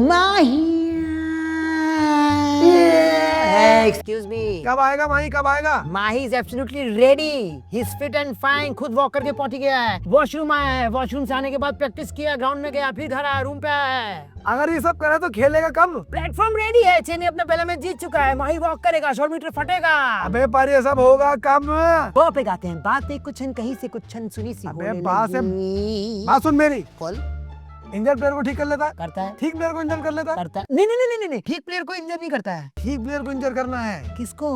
माही। Excuse me, कब आएगा माही, कब आएगा? Mahi is absolutely ready, he is fit and fine, खुद वॉक करके पहुंच गया है, वॉशरूम आया है, वॉशरूम से आने के बाद प्रैक्टिस किया, ग्राउंड में गया, फिर घर आया, रूम पे आया है। अगर ये सब करे तो खेलेगा कब? प्लेटफॉर्म रेडी है, चेन्नई अपना पहला मैच जीत चुका है, माही वॉक करेगा, 100 मीटर फटेगा। अबे पर ये सब होगा कब? वो पे गाते हैं बातें कुछ कहीं से कुछ सुनी सी अबे होने बात से लगी। बात सुन मेरी, कॉल इंजन प्लेयर को ठीक कर लेता है, करता है, ठीक प्लेयर को इंजन कर लेता है। करता है। नहीं नहीं नहीं नहीं नहीं, ठीक प्लेयर को इंजर नहीं करता है। ठीक प्लेयर को इंजन करना है किसको?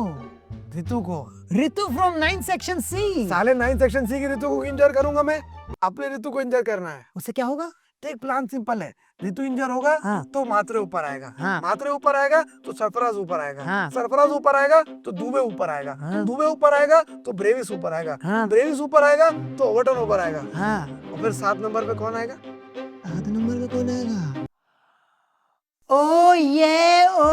ऋतु को। ऋतु फ्रॉम 9 सेक्शन सी। साले 9 सेक्शन सी की ऋतु को इंजर करूंगा मैं, अपने ऋतु को इंजर करना है। उससे क्या होगा? देख प्लान सिंपल है, ऋतु इंजर होगा हाँ। तो मात्रे ऊपर आएगा, हाँ। मात्रे ऊपर आएगा तो सरफराज ऊपर आएगा, हाँ। सरफराज ऊपर आएगा तो दुबे ऊपर आएगा, हाँ। दुबे ऊपर आएगा तो ब्रेविस ऊपर आएगा, हाँ। ब्रेविस ऊपर आएगा तो ओवरटन ऊपर आएगा, हाँ, और फिर 7 नंबर पे कौन आएगा? 8 नंबर पे कौन आएगा? ओ ये, ओ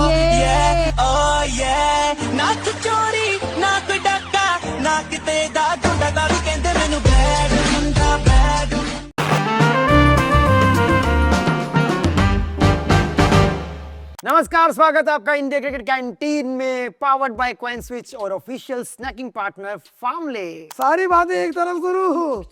ये। oh yeah ना कोई चोरी ना कोई डका ना किते दा गुंडा दा भी कहंदे मैनू बैड मुंडा बैड। नमस्कार, स्वागत है आपका इंडिया क्रिकेट कैंटीन में, पावर्ड बाय क्वाइन स्विच और ऑफिशियल स्नैकिंग पार्टनर फार्मले। सारी बातें एक तरफ करूँ,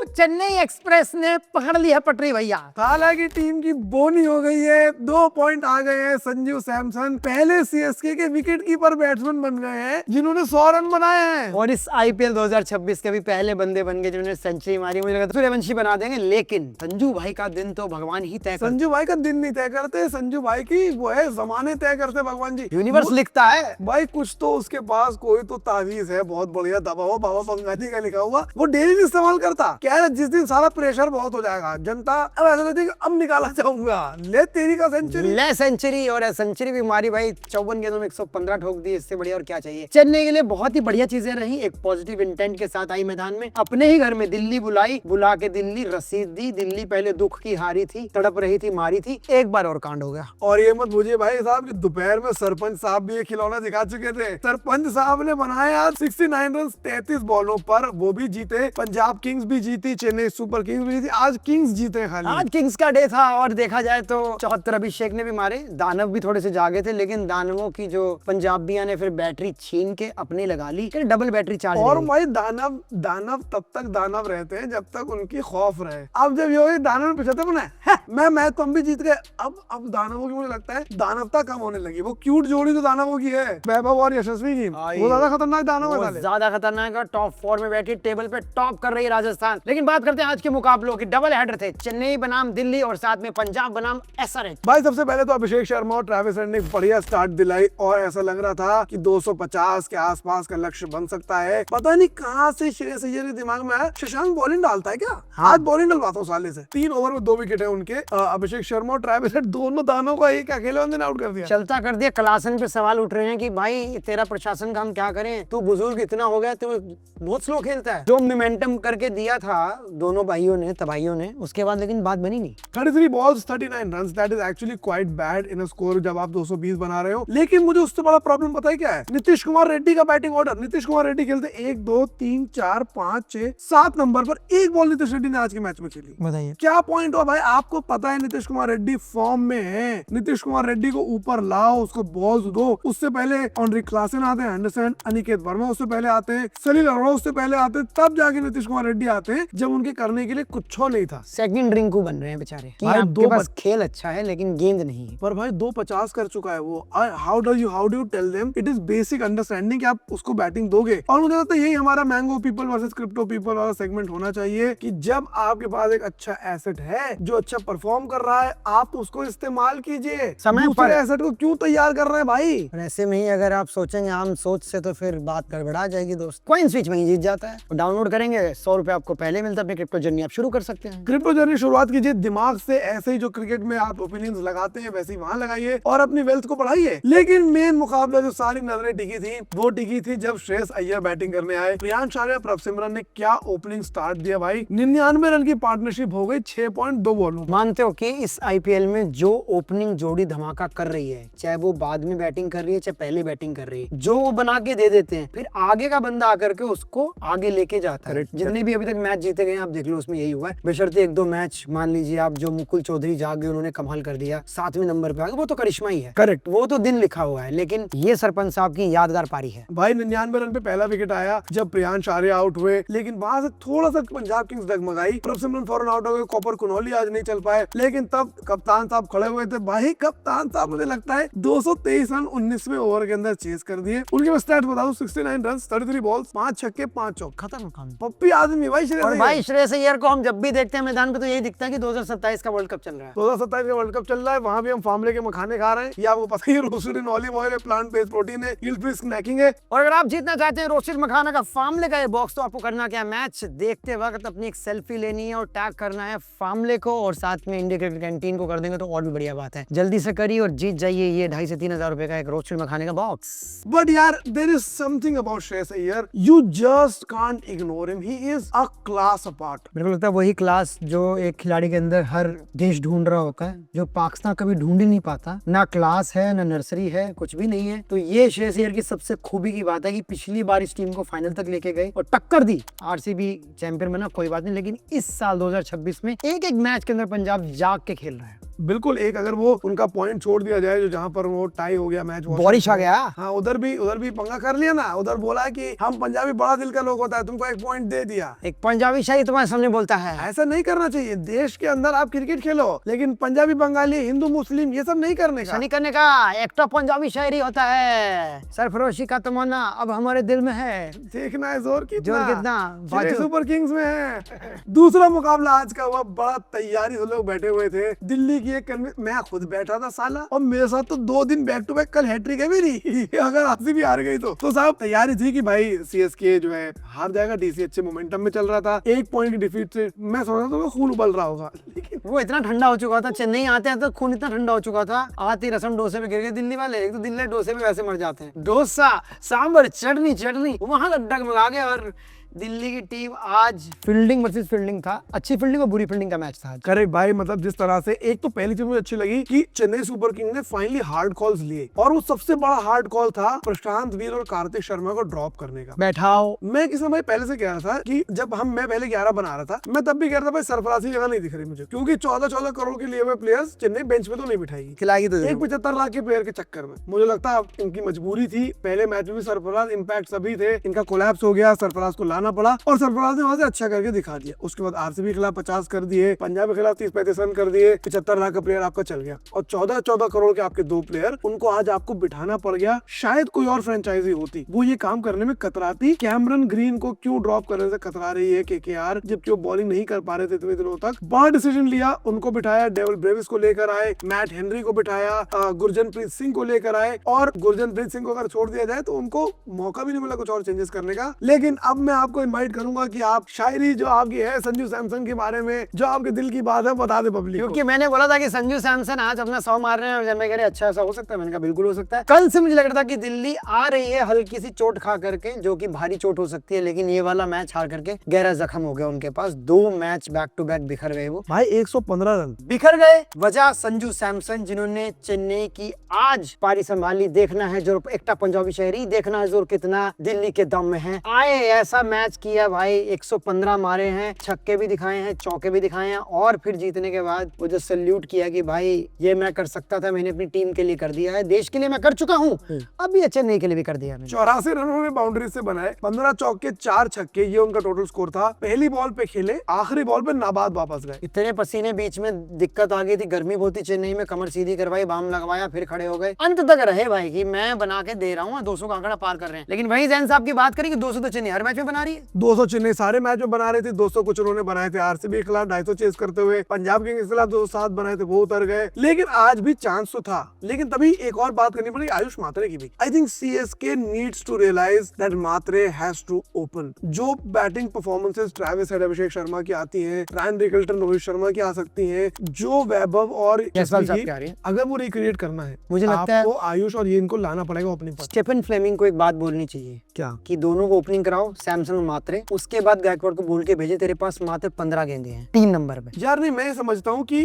चेन्नई एक्सप्रेस ने पकड़ लिया पटरी भैया। साला की टीम की बोनी हो गई है, 2 पॉइंट आ गए हैं। संजू सैमसन पहले सीएसके के विकेट कीपर बैट्समैन बन गए हैं जिन्होंने 100 रन बनाए हैं, और इस आईपीएल 2026 के भी पहले बंदे बन गए जिन्होंने सेंचुरी मारी। मुझे लगा सूर्यवंशी बना देंगे, लेकिन संजू भाई का दिन तो भगवान ही तय करते। संजू भाई का दिन नहीं तय करते, संजू भाई की वो है जमाने तय करते भगवान जी। यूनिवर्स लिखता है भाई कुछ तो उसके पास कोई तो तावीज है, बहुत बढ़िया दबा हुआ, बाबा बंगाली का लिखा हुआ, वो डेली इस्तेमाल करता। क्या है, जिस दिन सारा प्रेशर बहुत हो जाएगा, जनता अब ऐसा कहती है कि अब निकाला जाऊंगा, ले तेरी का सेंचुरी, ले सेंचुरी। और सेंचुरी भी मारी भाई, 54 गेंदों में 115 ठोक दी, इससे बढ़िया और क्या चाहिए। चेन्नई के लिए बहुत ही बढ़िया चीजें रही, एक पॉजिटिव इंटेंट के साथ आई मैदान में, अपने ही घर में दिल्ली बुलाई, बुला के दिल्ली रसीद दी। दिल्ली पहले दुख की हारी थी, तड़प रही थी, मारी थी, एक बार और कांड हो गया। और ये मत बुझिए भाई साहब कि दोपहर में सरपंच साहब भी ये खिलौना दिखा चुके थे। सरपंच साहब ने बनाए आज 69 रन 33 बॉलों पर, वो भी जीते। पंजाब किंग्स भी जीती, चेन्नई सुपर किंग्स भी जीती, आज किंग्स जीते खाली। आज किंग्स का डे था, और देखा जाए तो 74 अभिषेक ने भी मारे, दानव भी थोड़े से जागे थे, लेकिन दानवों की जो पंजाबियों ने फिर बैटरी छीन के अपनी लगा ली, डबल बैटरी चार्ज। और भाई दानव तब तक दानव रहते हैं जब तक उनकी खौफ रहे। अब जब ये दानव में 75 बनाए, मैं तो हम भी जीत गए। अब दानवों की मुझे लगता है दानवता कम होने लगी। वो क्यूट जोड़ी तो दानवों की है, वैभव और यशस्वी की, वो ज्यादा खतरनाक दानव है। ज्यादा खतरनाक है, टॉप 4 में बैठी, टेबल पे टॉप कर रही है राजस्थान। लेकिन बात करते हैं आज के मुकाबलों की। डबल हेडर थे, चेन्नई बनाम दिल्ली और साथ में पंजाब बनाम एसआरएच। भाई सबसे पहले तो अभिषेक शर्मा और ट्रेविस हेड ने बढ़िया स्टार्ट दिलाई, और ऐसा लग रहा था कि 250 के आसपास का लक्ष्य बन सकता है। पता नहीं कहां से श्रेयस अय्यर के दिमाग में आया, शशांक बॉलिंग डालता है क्या? हाँ। आज बॉलिंग डलवाता हूँ साले से। 3 ओवर में 2 विकेट है उनके। अभिषेक शर्मा और ट्रेविस हेड दोनों दानों का एक अकेले बंदे ने आउट कर दिया, चलता कर दिया। क्लासन पे सवाल उठ रहे हैं कि भाई तेरा प्रशासन का हम क्या करें, तू बुजुर्ग इतना हो गया, तू बहुत स्लो खेलता है। जो मोमेंटम करके दिया था दोनों भाइयों ने, तबाइयों ने, उसके बाद लेकिन बात बनी नहीं। 33 balls 39 runs, that is actually quite bad in a score जब आप 220 बना रहे हो। लेकिन मुझे उससे बड़ा प्रॉब्लम पता है क्या है? नीतीश कुमार रेड्डी का बैटिंग ऑर्डर। नीतीश कुमार रेड्डी खेलते 1 2 3 4 5 6 7 नंबर पर, एक बॉल नीतीश रेड्डी ने आज के मैच में खेली। बताइए क्या पॉइंट हुआ भाई? आपको पता है नीतीश कुमार रेड्डी फॉर्म में है, नीतीश कुमार रेड्डी को ऊपर लाओ, उसको बॉल्स दो। उससे पहले ऑनरी क्लासन आते हैं, अंडरस्टैंड, अनिकेत वर्मा उससे पहले आते हैं, सलील अरोड़ा उससे पहले आते हैं, तब जाके नीतीश कुमार रेड्डी आते हैं जब उनके करने के लिए कुछ नहीं था। सेकंड रिंकू बन रहे हैं बेचारे कि भाई आपके पास खेल अच्छा है लेकिन गेंद नहीं है। पर भाई 250 कर चुका है वो। How do you tell them? It is basic understanding कि आप उसको बैटिंग दोगे। और मुझे लगता है यही हमारा mango people versus crypto people वाला सेगमेंट होना चाहिए कि जब आपके पास एक अच्छा एसेट है जो अच्छा परफॉर्म कर रहा है, आप उसको इस्तेमाल कीजिए। समय दूसरे पर एसेट को क्यों तैयार कर रहे हैं भाई? और ऐसे में ही अगर आप सोचेंगे आम सोच से तो फिर बात गड़बड़ा जाएगी दोस्त। क्वाइन स्विच में ही जीत जाता है। डाउनलोड करेंगे, 100 रुपए आपको पहले मिलता है, अपनी क्रिप्टो जर्नी आप शुरू कर सकते हैं। क्रिप्टो जर्नी शुरुआत कीजिए दिमाग से। ऐसे ही जो क्रिकेट में आप ओपिनियंस लगाते हैं वैसे ही वहां लगाइए और अपनी वेल्थ को बढ़ाइए। लेकिन मेन मुकाबला जो सारी नजरें टिकी थी वो टिकी थी जब श्रेयस अय्यर बैटिंग करने आए। प्रियांश आर्या, प्रभसिमरन ने क्या ओपनिंग स्टार्ट दिया भाई। 99 रन की पार्टनरशिप हो गई 6.2 बॉलों। मानते हो कि इस आईपीएल में जो ओपनिंग जोड़ी धमाका कर रही है, चाहे वो बाद में बैटिंग कर रही है चाहे पहले बैटिंग कर रही है, जो वो बना के दे देते हैं, फिर आगे का बंदा आकर के उसको आगे लेके जाता है। जितने भी अभी अभी तक मैच जीते गए आप देख लो उसमें यही हुआ है, बशर्ते एक दो मैच मान लीजिए आप जो मुकुल चौधरी जाग गए, उन्होंने कमाल कर दिया, 7वें नंबर पे आ गए, वो तो करिश्मा ही है। करेक्ट, वो तो दिन लिखा हुआ है, लेकिन ये सरपंच साहब की यादगार पारी है। भाई 99 रन पे पहला विकेट आया जब प्रियांश आर्या आउट हुए, लेकिन वहां से थोड़ा सा पंजाब किंग्स डगमगाई, सिमरन फौरन आउट हो गए, कॉपर कुनौली आज नहीं चल पाए, लेकिन तब कप्तान साहब खड़े हुए थे। भाई कप्तान साहब मुझे लगता है 223 रन 19वें ओवर के अंदर चेस कर दिए। उनके मैं स्टैट बता दूं, 69 रन, 33 बॉल्स, 5 छक्के 5 चौके, खत्म काम। पप्पी आदमी भाई श्रेयस और अय्यर। भाई श्रेयस अय्यर को हम जब भी देखते हैं मैदान पे तो यही दिखता है कि 2027 का वर्ल्ड कप चल रहा है। 2027 का वर्ल्ड कप चल रहा है, वहां भी हम फार्मूले के मखाने खा रहे हैं। ये आपको पता ही है, रोस्टेड इन ऑलिव ऑयल है, प्लांट बेस्ड प्रोटीन है, गिल फ्री स्नैकिंग है। और अगर आप जीतना चाहते हैं रोस्टेड मखाना का फार्मले का ये बॉक्स, तो आपको करना क्या, मैच देखते वक्त अपनी एक सेल्फी लेनी है और टैग करना है फार्मले को, और साथ में इंडिया क्रिकेट कैंटीन को कर देंगे तो और भी बढ़िया बात है। जल्दी से करिए और जीत जाइए ये 2,500 से 3,000 रुपए का एक रोस्टेड मखाने का बॉक्स। बट यार there is something about Shreyas Iyer, you just can't ignore him, he is a class apart. मेरे को लगता है वही क्लास जो एक खिलाड़ी के अंदर हर देश ढूंढ रहा होता है, जो पाकिस्तान कभी ढूंढ ही नहीं पाता। ना क्लास है, ना नर्सरी है, कुछ भी नहीं है। तो ये श्रेयस अय्यर की सबसे खूबी की बात है कि पिछली बार इस टीम को फाइनल तक लेके गए और टक्कर दी। आरसीबी चैंपियन बना, कोई बात नहीं, लेकिन इस साल 2026 में एक एक मैच के अंदर पंजाब जाग के खेल रहा है। बिल्कुल, एक अगर वो उनका पॉइंट छोड़ दिया जाए जो जहां पर वो टाई हो गया मैच, बारिश आ गया। हाँ, उधर भी पंगा कर लिया ना, उधर बोला कि हम पंजाबी बड़ा दिल का लोग होता है, तुमको एक पॉइंट दे दिया। एक पंजाबी शाही तुम्हारे सामने बोलता है, ऐसा नहीं करना चाहिए। देश के अंदर आप क्रिकेट खेलो, लेकिन पंजाबी, बंगाली, हिंदू, मुस्लिम ये सब नहीं करने का। नहीं करने का। एक तो पंजाबी शायरी होता है, सरफरोशी का तमन्ना अब हमारे दिल में है, देखना है जोर कितना, जोर कितना, चेन्नई सुपर किंग्स में है। दूसरा मुकाबला आज का हुआ, बड़ा तैयारी से लोग बैठे हुए थे। दिल्ली की एक मैं खुद बैठा था साला, और मेरे साथ तो 2 दिन बैक टू बैक, कल हैट्रिक है मेरी अगर आरसीबी हार गई तो साहब तैयारी थी कि भाई सीएसके जो है हार जाएगा। डीसी अच्छे मोमेंटम में चल रहा था, 1 पॉइंट की डिफीट से मैं सोच रहा था खून उबल रहा होगा, लेकिन वो इतना ठंडा हो चुका था। चेन्नई आते हैं तो खून इतना ठंडा हो चुका था, आती रसम डोसे पे गिर गए दिल्ली वाले। एक तो दिल्ली डोसे पे वैसे मर जाते हैं, डोसा सांबर चटनी वहां का डगमगा गया। और दिल्ली की टीम आज फील्डिंग वर्सेस फील्डिंग था, अच्छी फील्डिंग और बुरी फील्डिंग का मैच था। करेक्ट भाई, मतलब जिस तरह से, एक तो पहली चीज मुझे अच्छी लगी कि चेन्नई सुपर किंग ने फाइनली हार्ड कॉल्स लिए, और वो सबसे बड़ा हार्ड कॉल था प्रशांत वीर और कार्तिक शर्मा को ड्रॉप करने का। बैठाओ, मैं किसी भाई पहले से कह रहा था कि जब मैं पहले 11 बना रहा था, मैं तब भी कह रहा था भाई सरफराजी जगह नहीं दिख रही मुझे, क्योंकि 14 करोड़ के लिए हुए प्लेयर्स चेन्नई बेंच पे तो नहीं बिठाएगी, खिलाएगी तो एक 75 लाख के प्लेयर के चक्कर में। मुझे लगता है इनकी मजबूरी थी। पहले मैच में भी सरफराज इम्पैक्ट सभी थे, इनका कोलैप्स हो गया, सरफराज को लाना पड़ा, और सरफराज ने वहां से अच्छा करके दिखा दिया। उसके बाद आरसीबी के खिलाफ 50 कर दिए, पंजाब के खिलाफ 30-35 रन कर दिए, 75 लाख का प्लेयर आपका चल गया, और 14 करोड़ के आपके 2 प्लेयर, उनको आज आपको बिठाना पड़ गया। शायद कोई और फ्रेंचाइजी होती वो ये काम करने में कतराती। कैमरन ग्रीन को क्यों ड्रॉप करने से कतरा रही है केकेआर, जबकि वो बॉलिंग नहीं कर पा रहे थे इतने दिनों तक। बड़ा डिसीजन लिया, उनको बिठाया, डेविल ब्रेविस को लेकर आए, मैट हेनरी को बिठाया, गुरजनप्रीत सिंह को लेकर आए, और गुरजनप्रीत सिंह को अगर छोड़ दिया जाए तो उनको मौका भी नहीं मिला कुछ और चेंजेस करने का। लेकिन अब मैं आपको इनवाइट करूंगा कि आप शायरी जो आपकी है संजू सैमसन के बारे में, जो आपके दिल की बात है, बता दे पब्लिक को। क्योंकि मैंने बोला था कि संजू सैमसन आज अपना 100 मार रहे हैं, और जब मैं कह रहे अच्छा ऐसा हो सकता है, मैंने कहा बिल्कुल हो सकता है। कल से मुझे लग रहा था कि दिल्ली आ रही है हल्की सी चोट खा करके, जो कि भारी चोट हो सकती है, लेकिन ये वाला मैच हार करके गहरा जख्म हो गया उनके पास। 2 मैच बैक टू बैक बिखर गए, वो भाई 115 रन बिखर गए। वजह संजू सैमसन, जिन्होंने चेन्नई की आज पारी संभाली। देखना है जो एकटा पंजाबी शहरी, देखना है जोर कितना दिल्ली के दम में है। आए ऐसा मैच किया भाई, 115 मारे हैं, छक्के भी दिखाए हैं, चौके भी दिखाए हैं, और फिर जीतने के बाद वो जो सल्यूट किया कि भाई ये मैं कर सकता था, मैंने अपनी टीम के लिए कर दिया है, देश के लिए मैं कर चुका हूँ, अब ये चेन्नई के लिए भी कर दिया मैंने। 84 रनों में बाउंड्री से बनाए, 15 चौके 4 छक्के, ये उनका टोटल स्कोर था। पहली बॉल पे खेले, आखिरी बॉल पे नाबाद वापस गए। इतने पसीने, बीच में दिक्कत आ गई थी, गर्मी बहुत थी चेन्नई में, कमर सीधी करवाई, बाम लगवाया, फिर खड़े हो गए, अंत तक रहे भाई कि मैं बना के दे रहा हूँ, 200 का आंकड़ा पार कर रहे हैं। लेकिन वही जैन साहब की बात करें कि 200 तो चेन्नई हर मैच में बना रही है, 200 चेन्नई सारे मैच में बना रही थी, 200 कुछ उन्होंने बनाए थे आरसीबी के खिलाफ 250 चेस करते हुए, पंजाब किंग्स के खिलाफ 207 बनाए थे, वो उतर गए। लेकिन आज भी चांस तो था। लेकिन तभी एक और बात करनी पड़ेगी आयुष मात्रे की भी। I think CSK needs to realise that Mhatre has to open. जो batting performances Travis Head, Abhishek Sharma की आती हैं, रायन रिकल्टन, रोहित शर्मा की आ सकती हैं, जो वैभव और अगर वो रिक्रिएट करना है, मुझे लगता है आपको आयुष और ये इनको लाना पड़ेगा ओपनिंग पर। स्टीफन फ्लेमिंग को एक बात बोलनी चाहिए, क्या? कि दोनों को ओपनिंग कराओ, सैमसन रन मात्र, उसके बाद गायकवाड़ को बोल के भेजे तेरे पास मात्र 15 गेंदे हैं 3 नंबर पे। यार नहीं, मैं समझता हूँ कि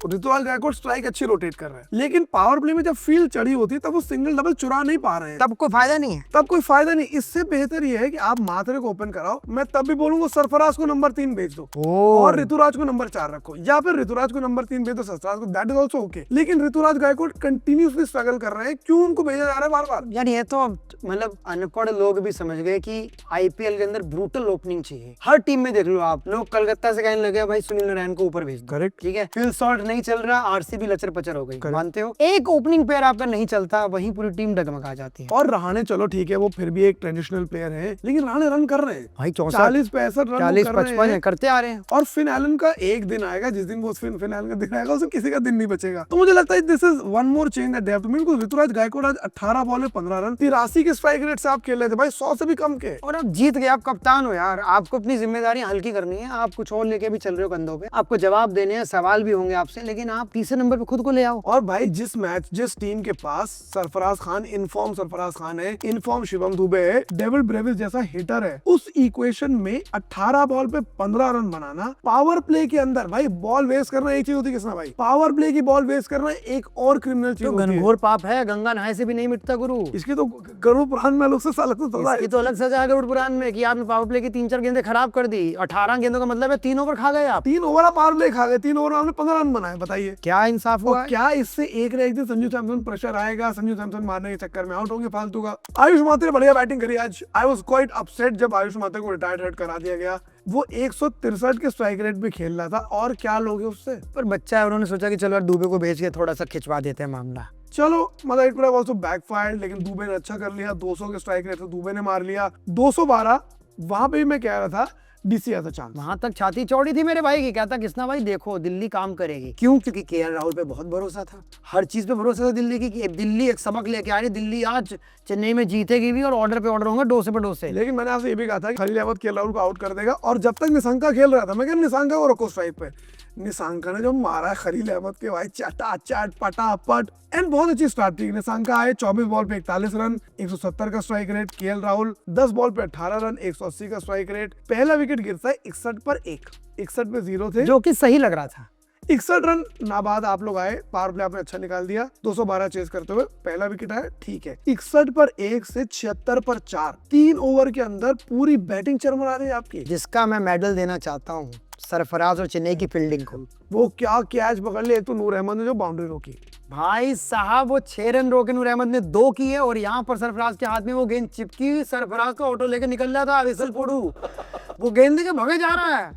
ऋतुराज गायकवाड़ स्ट्राइक अच्छी रोटेट कर रहे हैं, लेकिन पावर प्ले में जब फील्ड चढ़ी होती है तब वो सिंगल डबल चुरा नहीं पा रहे हैं, तब कोई फायदा नहीं है। तब कोई फायदा नहीं। इससे बेहतर ये है कि आप मात्रे को ओपन कराओ। मैं तब भी बोलूंगा सरफराज को नंबर 3 भेज दो और ऋतुराज को नंबर 4 रखो, या फिर ऋतुराज को नंबर 3 भेज दो सरफराज को, दैट इज ऑल्सो ओके। लेकिन ऋतुराज गायकवाड़ कंटिन्यूसली स्ट्रगल कर रहे हैं, क्यों उनको भेजा जा रहा है बार बार? यार ये तो मतलब अनपढ़ लोग भी समझ गए कि आईपीएल के अंदर ब्रूटल ओपनिंग चाहिए। हर टीम में देख लो आप, लोग कलकत्ता से कहने लगे भाई सुनील नारायण को ऊपर भेज दो, करेक्ट, ठीक है। फिल शॉट नहीं चल रहा, आरसीबी लचर पचर हो गई, मानते हो? एक ओपनिंग पेयर आपका नहीं चलता, वहीं पूरी टीम डगमगा जाती है। और रहाणे चलो ठीक है, वो फिर भी एक ट्रेडिशनल प्लेयर है, लेकिन रहाणे रन कर रहे हैं भाई 40-65 रन 40-55 करते आ रहे हैं। और फिन एलन का एक दिन आएगा जिस दिन वो फिन एलन का दिन आएगा, उसे किसी का दिन नहीं बचेगा। तो मुझे लगता है this is one more change that they have to make. Ruturaj Gaikwad आज 18 बॉल में 15 रन, 83 के स्ट्राइक रेट से आप खेल रहे थे भाई, 100 से भी कम के, और आप जीत गए। आप कप्तान हो यार, आपको अपनी जिम्मेदारी हल्की करनी है। आप कुछ और लेके भी चल रहे हो कंधों पे, आपको जवाब देने हैं, सवाल भी होंगे आपसे, लेकिन आप तीसरे नंबर पे खुद को ले आओ। और भाई जिस टीम के पास सरफराज खान, इनफॉर्म सरफराज खान है, इनफॉर्म शिवम दुबे है, डेविड ब्रेविस जैसा हिटर है, उस इक्वेशन में 18 बॉल पे 15 रन बनाना, पावर प्ले के अंदर भाई बॉल वेस्ट करना एक चीज होती है किसना भाई, पावर प्ले की बॉल वेस्ट करना एक और क्रिमिनल चीज होती है। घनघोर पाप है, गंगा नहाए से भी नहीं मिटता गुरु। इसकी तो गरुड़ पुराण में अलग से साल ये तो अलग सजा है गरुड़ पुराण में कि आपने पावर प्ले की 3-4 गेंदें खराब कर दी। 18 गेंदों का मतलब है 3 ओवर खा गए आप। 3 ओवर पावर प्ले खा गए, 3 ओवर में आपने 15 रन बनाए, बताइए क्या इंसाफ हुआ? क्या इससे एक ना एक दिन संजू सैमसन प्रेशर आएगा, संजू सैमसन मारने के चक्कर में आउट होंगे फालतू का। आयुष मात्रे बढ़िया बैटिंग करी आज। आई वाज क्वाइट अपसेट जब आयुष मात्रे को रिटायर्ड हेड करा दिया गया। वो 163 के स्ट्राइक रेट पे खेल रहा था, और क्या लोगे उससे? पर बच्चा है, उन्होंने सोचा कि चलो यार दुबे को भेज के थोड़ा सा खिंचवा देते हैं मामला। चलो मतलब it could have also backfired, लेकिन दुबे ने अच्छा कर लिया। 200 के स्ट्राइक रेट से दुबे ने मार लिया। 212 वहां पे भी मैं कह रहा था डीसी ऐसा चांस, वहां तक छाती चौड़ी थी मेरे भाई की। कहता किसना भाई देखो दिल्ली काम करेगी। क्यों? क्योंकि केएल राहुल पे बहुत भरोसा था, हर चीज पे भरोसा था दिल्ली की कि दिल्ली एक सबक लेके आ रही, दिल्ली आज चेन्नई में जीतेगी भी और ऑर्डर पे ऑर्डर होंगे, डोसे पे डोसे। लेकिन मैंने आपसे ये भी कहा था कि खलील अहमद केएल राहुल को आउट कर देगा, और जब तक निशंका खेल रहा था मैं कह निशंका को रखो स्ट्राइक पे। निशंका ने जो मारा खलील अहमद के भाई, चटाचट पटापट, एंड बहुत अच्छी स्टार्ट थी। निशंका आए 24 बॉल पे 41 रन, 170 का strike rate. KL Rahul 10 ball पे 18 रन, 180 का स्ट्राइक रेट। पहला विकेट गिरता है 61 पर 1, 61 पे 0 थे, जो कि सही लग रहा था। 61 रन नाबाद आप लोग आए, पावर प्ले आपने अच्छा निकाल दिया, 212 चेस करते हुए पहला विकेट आया, ठीक है। 61 पर 1 से 76 पर 4, 3 ओवर के अंदर पूरी बैटिंग चरमरा रही है आपकी। जिसका मैं मेडल देना चाहता हूँ सरफराज और चेन्नई की फील्डिंग को। वो क्या कैच पकड़ लिया, एक तो नूर अहमद ने जो बाउंड्री रोकी भाई साहब, वो 6 रन रोके नूर अहमद ने 2 किए, और यहाँ पर सरफराज के हाथ में वो गेंद चिपकी, सरफराज का ऑटो लेके निकल रहा था विसल फोड़ू, वो गेंद के भगे जा रहा है।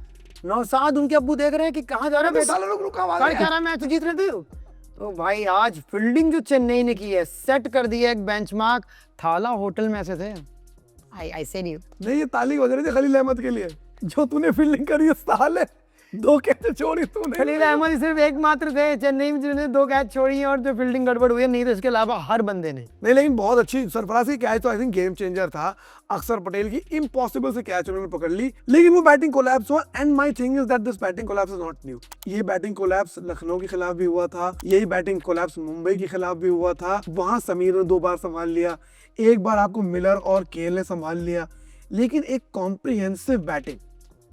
नौसाद उनके अब्बू देख रहे हैं कि कहाँ जा रहा है बेटा, साढ़े 11 मैच जीत रहे थे। तो भाई आज फील्डिंग जो चेन्नई ने की है, सेट कर दिया एक बेंचमार्क। थाला होटल में ऐसे थे, ऐसे नहीं ये ताली बज रही थी खलील अहमद के लिए, जो तूने फील्डिंग करी है साले, 2 कैच छोड़ी तूने। खलील अहमद सिर्फ एकमात्र थे चेन्नई में जिन्होंने 2 कैच छोड़ी है, और जो फील्डिंग गड़बड़ हुई है, नहीं तो इसके अलावा हर बंदे ने। नहीं, लेकिन बहुत अच्छी सरफराज की कैच तो आई थिंक गेम चेंजर था। अक्षर पटेल की इम्पॉसिबल से कैच उन्होंने पकड़ ली, लेकिन वो बैटिंग कोलैप्स हुआ। And my thing is that this batting collapse is not new. ये बैटिंग कोलैप्स लखनऊ के खिलाफ भी हुआ था, यही बैटिंग कोलैप्स मुंबई के खिलाफ भी हुआ था। वहां समीर ने 2 बार संभाल लिया, एक बार आपको मिलर और केएल ने संभाल लिया, लेकिन एक कॉम्प्रिहेंसिव बैटिंग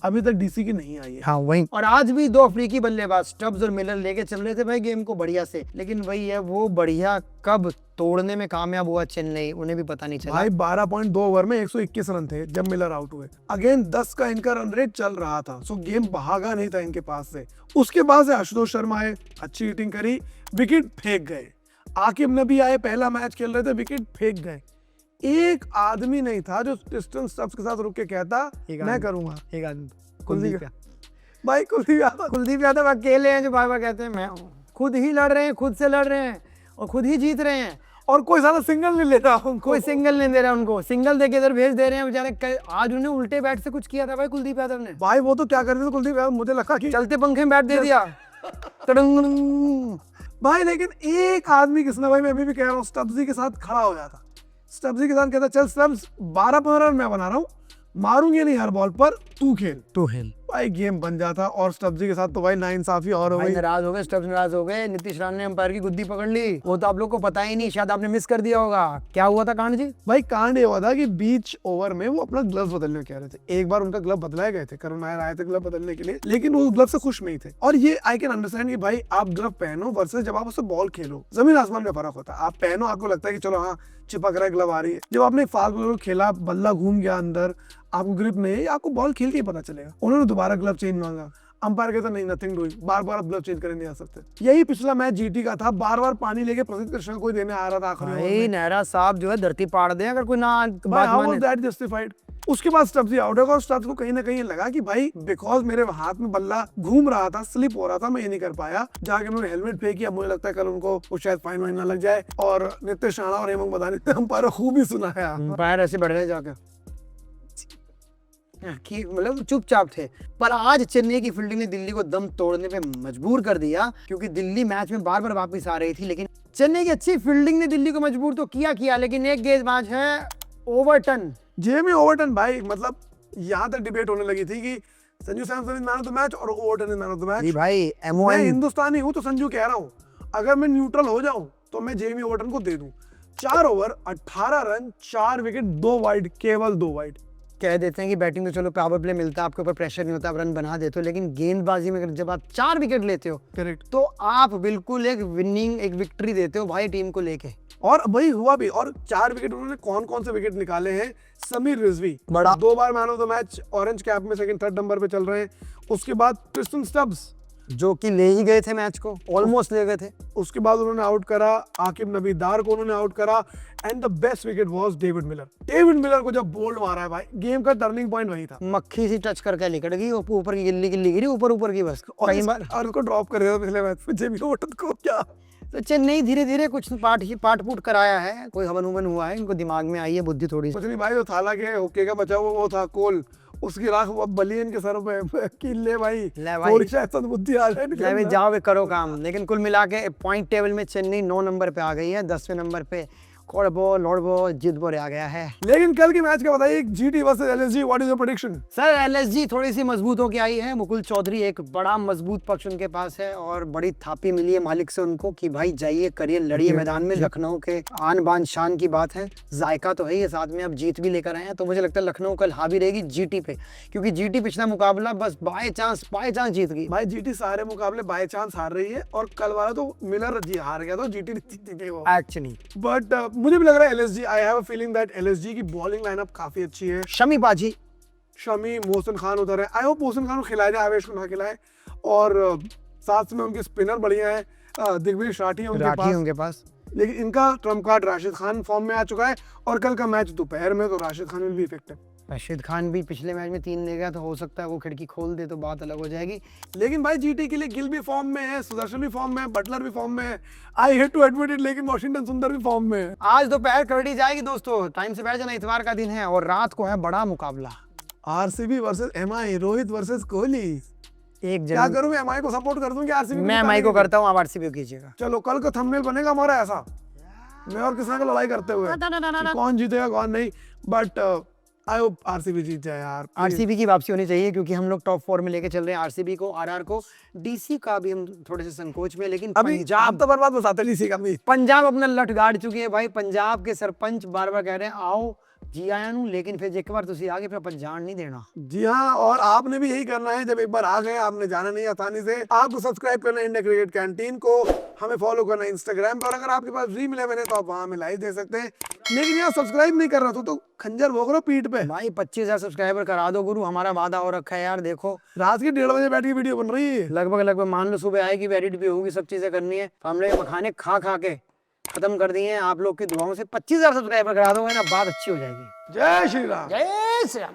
अभी तक डीसी की नहीं आई है। हाँ वही। और आज भी 2 अफ्रीकी बल्लेबाज स्टब्स और मिलर लेके चल रहे थे भाई गेम को बढ़िया से, लेकिन वही है, वो बढ़िया कब तोड़ने में कामयाब हुआ चेन्नई, उन्हें भी पता नहीं चला। भाई 12.2 ओवर में 121 रन थे जब मिलर आउट हुए। अगेन 10 का इनका रन रेट चल रहा था, सो गेम भागा नहीं था इनके पास से। उसके बाद से आशुतोष शर्मा आए, अच्छी हिटिंग करी, विकेट फेंक गए। आकिब नबी आए, पहला मैच खेल रहे थे, विकेट फेंक गए। एक आदमी नहीं था जो डिस्टेंस स्टब्स के साथ रुक के कहता मैं करूंगा। एक आदमी कुलदीप भाई, कुलदीप यादव अकेले हैं जो बार बार कहते हैं मैं हूं। खुद ही लड़ रहे हैं, खुद से लड़ रहे हैं और खुद ही जीत रहे हैं, और कोई सारा सिंगल नहीं लेता उनको, कोई सिंगल नहीं दे रहा उनको। सिंगल देके इधर भेज दे रहे हैं बेचारे। आज उन्हें उल्टे बैट से कुछ किया था भाई कुलदीप यादव ने। भाई वो तो क्या कर रहे थे कुलदीप यादव, मुझे लगा कि चलते पंखे में बैट दे दिया भाई। लेकिन एक आदमी किसने, भाई मैं अभी भी कह रहा हूँ, स्टब्सी के साथ खड़ा हो जाता। स्टब्सी के साथ कहता चल स्टब्स 12-15 रन मैं बना रहा हूँ, मारूंगे नहीं हर बॉल पर, तू खेल। भाई गेम बन जाता। और स्टब्स के साथ तो भाई नाइंसाफी और हो भाई गई। नाराज हो गए, स्टब्स नाराज हो गए, नीतीश राणा ने अंपायर की गुद्दी पकड़ ली। वो तो आप लोग को पता ही नहीं, शायद आपने मिस कर दिया होगा। क्या हुआ था कांड जी? भाई कांड ये हुआ था कि बीच ओवर में वो अपना ग्लव्स बदलने कह रहे थे। एक बार उनका ग्लव बदलाए गए थे, करुण नायर आए थे ग्लव बदलने के लिए, लेकिन वो ग्लव से खुश नहीं थे। और ये आई कैन अंडरस्टैंड कि भाई आप ग्लव पहनो वर्सेस जब आप उससे बॉल खेलो, जमीन आसमान का फर्क होता है। आप पहनो, आपको लगता है कि चलो हाँ चिपक रहा है, ग्लव आ रही है। जब आपने एक फास्ट बॉल खेला, बल्ला घूम गया अंदर, आपको ग्रिप नहीं है, आपको बॉल खेल के ही पता चलेगा। उन्होंने दोबारा ग्लव चेंज मांगा, अंपायर कहता नहीं, नथिंग डूइंग, बार बार आप ग्लव चेंज करने नहीं आ सकते। यही पिछला मैच जीटी का था, बार बार पानी लेके प्रसिद्ध कृष्ण कोई देने आ रहा था आखिरी ओवर भाई में। नेहरा साहब जो है धरती पाड़ दे अगर कोई ना भाई बात हाउ माने। Was that justified? उसके बाद स्टब्स आउट होगा और स्टब्स को कहीं ना कहीं लगा कि भाई बिकॉज मेरे हाथ में बल्ला घूम रहा था, स्लिप हो रहा था, मैं ये नहीं कर पाया। जाके उन्होंने हेलमेट पे किया, मुझे लगता है कल उनको वो शायद फाइन वाइन ना लग जाए। और नीतीश राणा और हेमंत मदानी ने अंपायर खूब ही सुनाया। अंपायर ऐसे बढ़ रहे जाकर कि मतलब चुपचाप थे। पर आज चेन्नई की फील्डिंग ने दिल्ली को दम तोड़ने पे मजबूर कर दिया, क्योंकि दिल्ली मैच में बार बार वापस आ रही थी। लेकिन चेन्नई की अच्छी फील्डिंग ने दिल्ली को मजबूर तो किया, लेकिन एक गेंदबाज है ओवरटन। जेमी ओवरटन भाई, मतलब यहाँ तक डिबेट होने लगी थी कि Sanju Samson is man of the match और Overton is man of the match. भाई मैं MON हिंदुस्तानी हूँ तो संजू कह रहा हूँ, अगर मैं न्यूट्रल हो जाऊं तो मैं जेमी ओवरटन को दे दूं। 4 ओवर 18 रन 4 विकेट 2 वाइड, केवल 2 वाइड। कह देते हैं कि बैटिंग तो चलो पावर प्ले मिलता है, आपके ऊपर प्रेशर नहीं होता, आप रन बना देते हो। लेकिन गेंदबाजी में जब आप 4 विकेट लेते हो करेक्ट। तो आप बिल्कुल एक विनिंग, एक विक्ट्री देते हो भाई टीम को लेके। और वही हुआ भी। और 4 विकेट उन्होंने कौन कौन से विकेट निकाले हैं? समीर रिजवी बड़ा 2 बार man of the match, orange cap में सेकंड थर्ड नंबर पे चल रहे हैं। उसके बाद क्रिस्टन स्टब्स जो कि ले ही गए थे मैच को, ऑलमोस्ट ले गए थे। उसके बाद उन्होंने आउट करा, आकिब नबीदार को उन्होंने आउट करा। And the best wicket was David Miller. David Miller को जब बोल्ड मारा है भाई, गेम का टर्निंग पॉइंट वही था। मक्खी सी टच करके निकल गई, ऊपर की गिल्ली गिरी, ऊपर की बस कई बार। और उसको ड्रॉप कर दिया था पिछले मैच में जेमी ओवरटन को। क्या तो चेन्नई धीरे धीरे कुछ पाट पुट कराया है, कोई हवन उवन हुआ है, इनको दिमाग में आई है बुद्धि थोड़ी सी। कुछ नहीं भाई, वो थाला के हुक्के का बचा हुआ वो था कोल, उसकी राख वो बलियन के सर पे किले भाई। ले भाई। थोड़ी शायद सद्बुद्धि आ जाए ले भाई जाओ वे करो काम। लेकिन कुल मिला के पॉइंट टेबल में चेन्नई 9 नंबर पे आ गई है, 10वें नंबर पे कोडबो लोडबो जितबो आ गया है। लेकिन कल के मैच का बताइए, GT versus LSG, what is your prediction? Sir LSG थोड़ी सी मजबूत होके आई है। मुकुल चौधरी एक बड़ा मजबूत पक्ष उनके पास है और बड़ी थापी मिली है मालिक से उनको कि भाई जाइए करिए, लड़िए मैदान में। लखनऊ के आन बान शान की बात है, जायका तो है ही, साथ में अब जीत भी लेकर आए हैं। तो मुझे लगता है लखनऊ कल हावी रहेगी जीटी पे, क्योंकि जीटी पिछला मुकाबला बस बाय चांस जीत गई। भाई जीटी सारे मुकाबले बाय चांस हार रही है, और कल वाला तो मिलर जी हार गया, तो जीटी जीती थी वो एक्चुअली। बट मुझे भी लग रहा है LSG, I have a feeling that LSG की बॉलिंग लाइनअप काफी अच्छी है। शमी बाजी, शमी, मोहसिन खान उधर है। आई होप मोहसिन खान को खिलाए जाए, आवेश को ना खिलाए। और साथ में उनके स्पिनर बढ़िया है, दिग्विजय राठी है उनके पास। लेकिन इनका Trump card Rashid Khan form में आ चुका है, और कल का मैच दोपहर में, तो Rashid Khan will be effective. Rashid Khan भी पिछले मैच में 3 ले गया, तो हो सकता है वो खिड़की खोल दे तो बात अलग हो जाएगी। लेकिन भाई जीटी के लिए गिल भी फॉर्म में है, सुदर्शन भी फॉर्म में है, बटलर भी फॉर्म में है। I hate to admit it, लेकिन वॉशिंगटन सुंदर भी फॉर्म में है। आज दोपहर करड़ी जाएगी दोस्तों, टाइम से बैठ जाना, इतवार का दिन है और रात को है बड़ा मुकाबला। RCB versus MI, Rohit versus Kohli. एक क्या जन करूं मैं, एमआई को सपोर्ट कर दूं कि आरसीबी? मैं एमआई को करता हूँ, आप आरसीबी को कीजिएगा। चलो कल का थंबनेल बनेगा हमारा ऐसा, मैं और किसान को लड़ाई करते हुए कि कौन जीतेगा कौन नहीं। बट आई होप आरसीबी जीत जाए यार। आरसीबी की वापसी होनी चाहिए, क्योंकि हम लोग टॉप 4 में लेके चल रहे हैं आरसीबी को, आरआर को। डीसी का भी हम थोड़े से संकोच में, लेकिन अभी पंजाब आप तो बर्बाद बताते डीसी का भी। पंजाब अपना लठ गाड़ चुकी है भाई। पंजाब के सरपंच बार बार कह रहे हैं आओ जी आया नू, लेकिन फिर एक बार तुसी आगे फिर अपन जान नहीं देना। जी हाँ, और आपने भी यही करना है, जब एक बार आ गए आपने जाना नहीं आसानी से। आपको सब्सक्राइब करना है इंडिया क्रिकेट कैंटीन को, हमें फॉलो करना है इंस्टाग्राम पर, और अगर आपके पास ड्रीम 11 है तो आप वहां में लाइव देख सकते हैं। लेकिन यहाँ सब्सक्राइब नहीं कर रहा तो खंजर भोग रहा पीठ पे। भाई 25,000 सब्सक्राइबर करा दो गुरु, हमारा वादा हो रखा है यार। देखो रात के 1:30 बजे बैठ के वीडियो बन रही है। लगभग मान लो सुबह आएगी, एडिट भी होगी, सब चीजें करनी है। हम लोग मखाने खा के खत्म कर दिए हैं। आप लोग की दुआओं से 25,000 सब्सक्राइबर करा दोगे ना, बात अच्छी हो जाएगी। जय श्री राम। जय श्री राम।